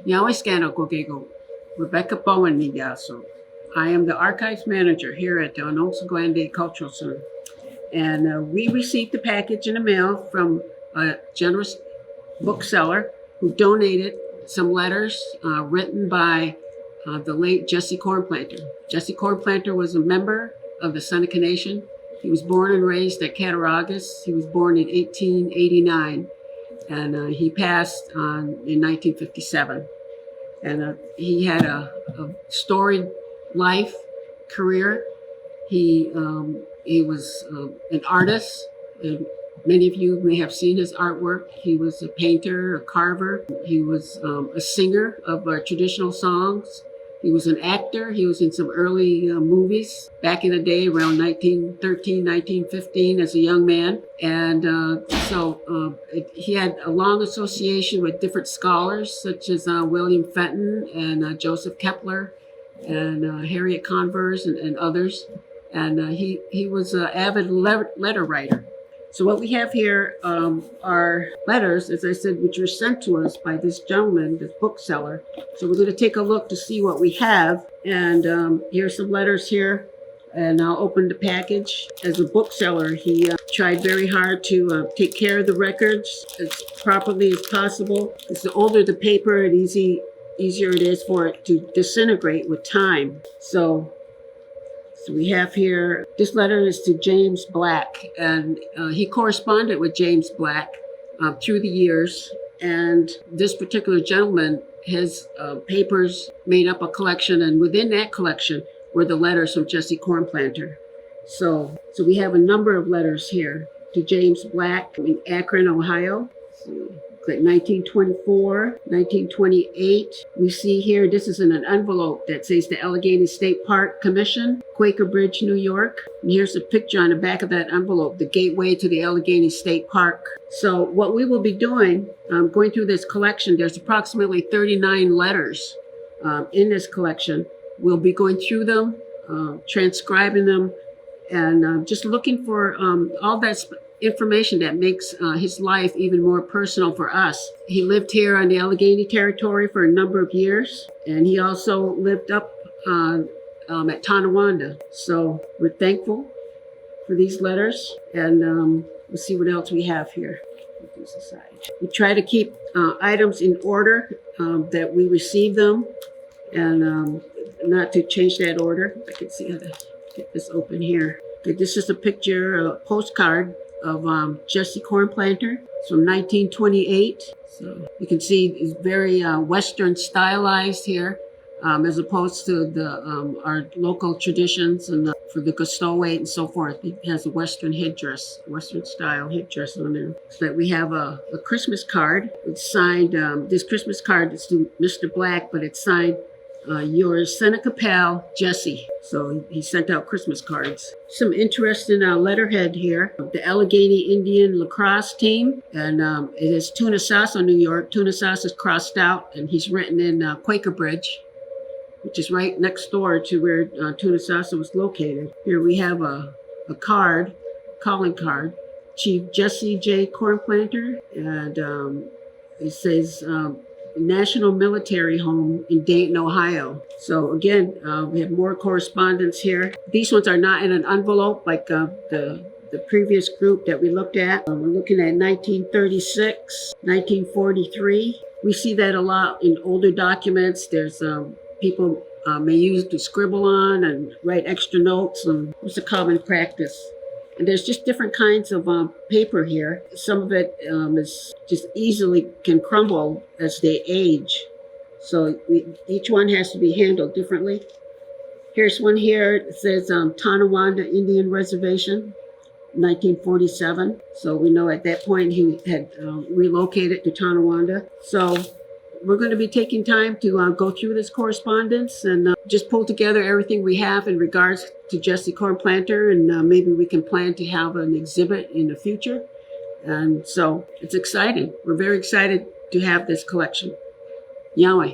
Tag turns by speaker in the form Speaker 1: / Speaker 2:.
Speaker 1: Onöhsagwë, Becki Bowen Nigaso. I am the archives manager here at the Onöhsagwë Cultural Center. And we received the package in the mail from a generous bookseller who donated some letters written by the late Jesse Cornplanter. Jesse Cornplanter was a member of the Seneca Nation. He was born and raised at Cattaraugus. He was born in 1889, and he passed in 1957. And he had a storied life, career. He was an artist, and many of you may have seen his artwork. He was a painter, a carver. He was a singer of traditional songs. He was an actor. He was in some early movies back in the day, around 1913, 1915, as a young man. And he had a long association with different scholars, such as William Fenton and Joseph Kepler and Harriet Converse and others. And he was an avid letter writer. So what we have here are letters, as I said, which were sent to us by this gentleman, this bookseller. So we're going to take a look to see what we have. And here's some letters here. And I'll open the package. As a bookseller, he tried very hard to take care of the records as properly as possible. Because the older the paper, the easier it is for it to disintegrate with time. So we have here, this letter is to James Black, and he corresponded with James Black through the years. And this particular gentleman, his papers made up a collection, and within that collection were the letters from Jesse Cornplanter. So we have a number of letters here to James Black in Akron, Ohio. Like 1924, 1928. We see here, this is in an envelope that says the Allegheny State Park Commission, Quaker Bridge, New York. And here's a picture on the back of that envelope, the gateway to the Allegheny State Park. So what we will be doing, going through this collection, there's approximately 39 letters in this collection. We'll be going through them, transcribing them, and just looking for all that information that makes his life even more personal for us. He lived here on the Allegheny territory for a number of years, and he also lived up at Tonawanda. So we're thankful for these letters, and we'll see what else we have here. Put these aside. We try to keep items in order that we receive them, and not to change that order. I can see how to get this open here. Okay, this is a picture, a postcard of Jesse Cornplanter. It's from 1928. So you can see it's very Western stylized here, as opposed to our local traditions and for the Gustowate and so forth. It has a Western headdress, Western style headdress on there. So that we have a Christmas card. It's signed, this Christmas card is to Mr. Black, but it's signed yours, Seneca pal, Jesse. So he sent out Christmas cards. Some interesting letterhead here. The Allegheny Indian lacrosse team. And it is Onöhsagwë, New York. Onöhsagwë is crossed out, and he's written in Quaker Bridge, which is right next door to where Onöhsagwë was located. Here we have a card, calling card. Chief Jesse J. Cornplanter. And it says National Military Home in Dayton, Ohio. So again, we have more correspondence here. These ones are not in an envelope like the previous group that we looked at. We're looking at 1936, 1943. We see that a lot in older documents. There's people may use to scribble on and write extra notes, and it's a common practice. And there's just different kinds of paper here. Some of it is just easily can crumble as they age. So each one has to be handled differently. Here's one here. It says Tonawanda Indian Reservation, 1947. So we know at that point he had relocated to Tonawanda. So we're going to be taking time to go through this correspondence and just pull together everything we have in regards to Jesse Cornplanter, and maybe we can plan to have an exhibit in the future. And so it's exciting. We're very excited to have this collection. Yahweh.